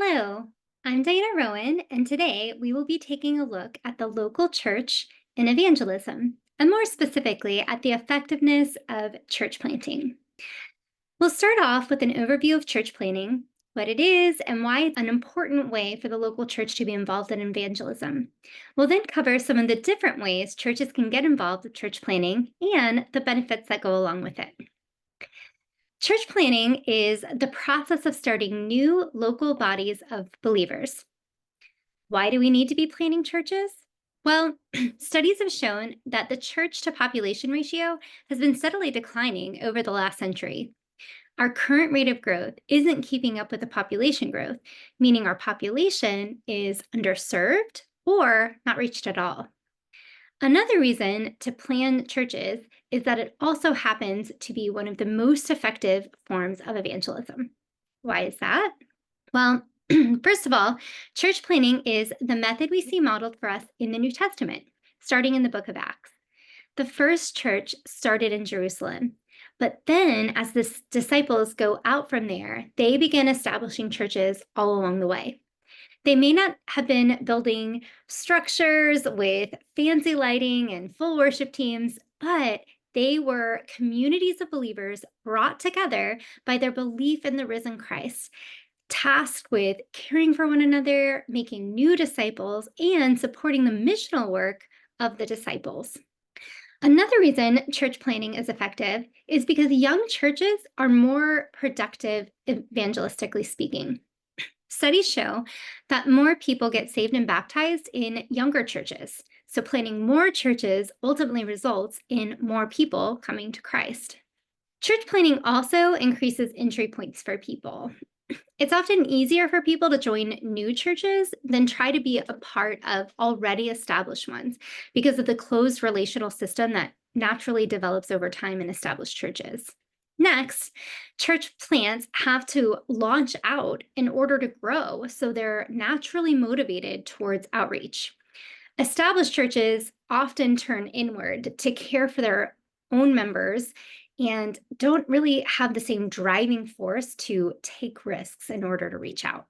Hello, I'm Diana Rowan, and today we will be taking a look at the local church in evangelism, and more specifically at the effectiveness of church planting. We'll start off with an overview of church planting, what it is, and why it's an important way for the local church to be involved in evangelism. We'll then cover some of the different ways churches can get involved with church planting and the benefits that go along with it. Church planting is the process of starting new local bodies of believers. Why do we need to be planting churches? Well, studies have shown that the church to population ratio has been steadily declining over the last century. Our current rate of growth isn't keeping up with the population growth, meaning our population is underserved or not reached at all. Another reason to plan churches is that it also happens to be one of the most effective forms of evangelism. Why is that? Well, first of all, church planting is the method we see modeled for us in the New Testament, starting in the book of Acts. The first church started in Jerusalem, but then as the disciples go out from there, they begin establishing churches all along the way. They may not have been building structures with fancy lighting and full worship teams, but they were communities of believers brought together by their belief in the risen Christ, tasked with caring for one another, making new disciples, and supporting the missional work of the disciples. Another reason church planting is effective is because young churches are more productive evangelistically speaking. Studies show that more people get saved and baptized in younger churches. So, planting more churches ultimately results in more people coming to Christ. Church planting also increases entry points for people. It's often easier for people to join new churches than try to be a part of already established ones because of the closed relational system that naturally develops over time in established churches. Next, church plants have to launch out in order to grow, so they're naturally motivated towards outreach. Established churches often turn inward to care for their own members and don't really have the same driving force to take risks in order to reach out.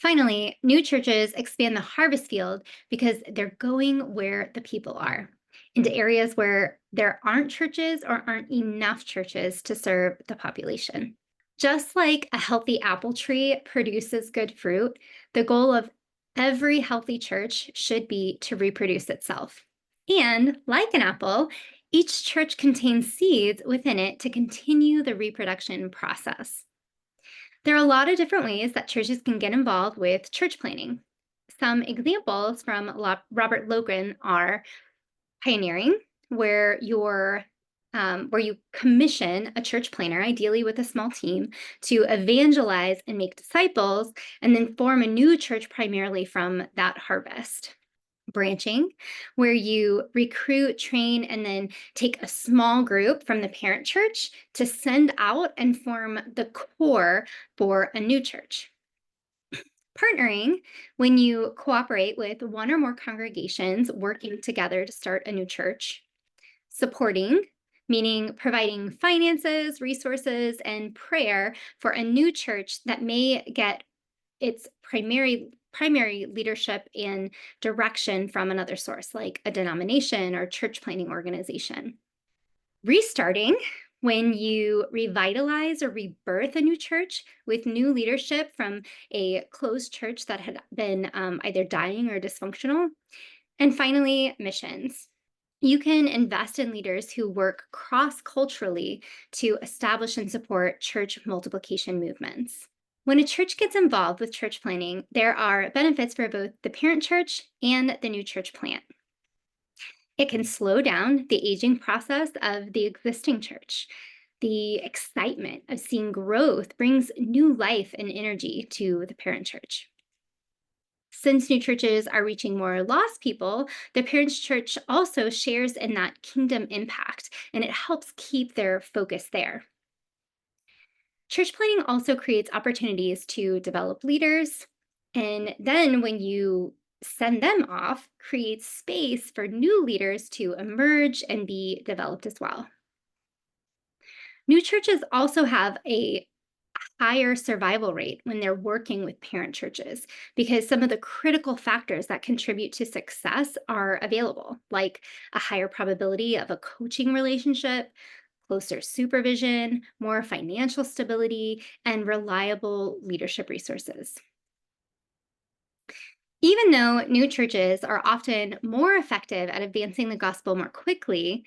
Finally, new churches expand the harvest field because they're going where the people are, into areas where there aren't churches or aren't enough churches to serve the population. Just like a healthy apple tree produces good fruit, the goal of every healthy church should be to reproduce itself. And like an apple, each church contains seeds within it to continue the reproduction process. There are a lot of different ways that churches can get involved with church planting. Some examples from Robert Logan are pioneering, where you commission a church planner, ideally with a small team, to evangelize and make disciples, and then form a new church primarily from that harvest. Branching, where you recruit, train, and then take a small group from the parent church to send out and form the core for a new church. Partnering, when you cooperate with one or more congregations working together to start a new church. Supporting, meaning providing finances, resources, and prayer for a new church that may get its primary leadership and direction from another source, like a denomination or church planting organization. Restarting, when you revitalize or rebirth a new church with new leadership from a closed church that had been either dying or dysfunctional. And finally, missions. You can invest in leaders who work cross culturally to establish and support church multiplication movements. When a church gets involved with church planting, there are benefits for both the parent church and the new church plant. It can slow down the aging process of the existing church. The excitement of seeing growth brings new life and energy to the parent church. Since new churches are reaching more lost people, the parent church also shares in that kingdom impact, and it helps keep their focus there. Church planting also creates opportunities to develop leaders, and then when you send them off, creates space for new leaders to emerge and be developed as well. New churches also have a higher survival rate when they're working with parent churches because some of the critical factors that contribute to success are available, like a higher probability of a coaching relationship, closer supervision, more financial stability, and reliable leadership resources. Even though new churches are often more effective at advancing the gospel more quickly,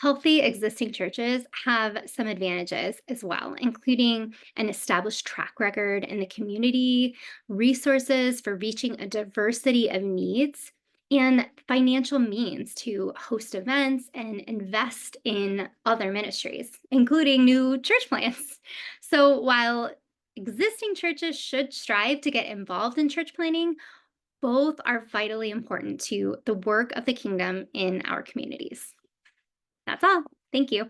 healthy existing churches have some advantages as well, including an established track record in the community, resources for reaching a diversity of needs, and financial means to host events and invest in other ministries, including new church plants. So while existing churches should strive to get involved in church planning, both are vitally important to the work of the kingdom in our communities. That's all. Thank you.